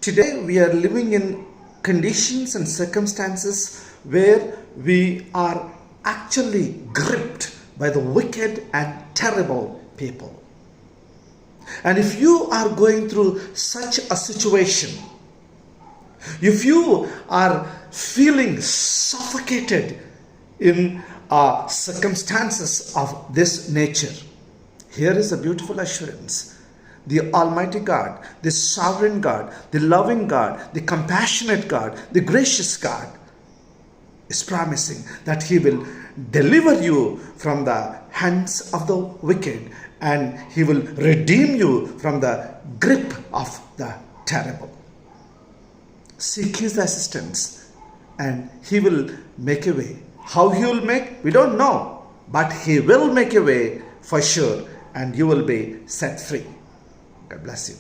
Today we are living in conditions and circumstances where we are actually gripped by the wicked and terrible people. And if you are going through such a situation, if you are feeling suffocated in circumstances of this nature, here is a beautiful assurance. The Almighty God, the Sovereign God, the loving God, the compassionate God, the gracious God is promising that He will deliver you from the hands of the wicked, and He will redeem you from the grip of the terrible. Seek His assistance and He will make a way. How He will make, we don't know, but He will make a way for sure, and you will be set free. God bless you.